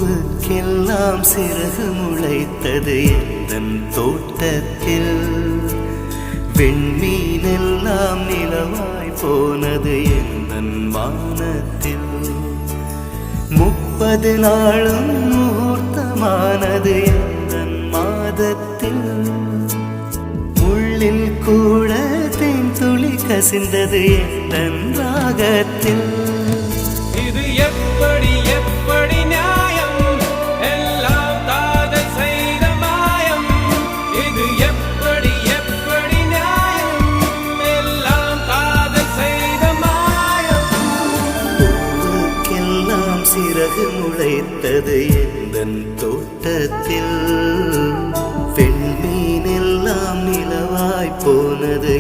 பூவுக்கெல்லாம் சிறகு முளைத்தது எந்தன் தோட்டத்தில். வெண்மீனெல்லாம் நிலவாய் போனது எந்தன் வானத்தில். 30 நாளும் முகூர்த்தமானது எந்தன் மாதத்தில். முள்ளில் கூட தேன் துளி கசிந்தது எந்தன் ராகத்தில். இது எப்படி எப்படி நியாயம்? எல்லாம் காதல் செய்த மாயம். இது எப்படி எப்படி நியாயம்? எல்லாம் காதல் செய்த மாயம். பூவுக்கெல்லாம் சிறகு முளைத்தது எந்தன் தோட்டத்தில். வெண்மீனெல்லாம் நிலவாய் போனது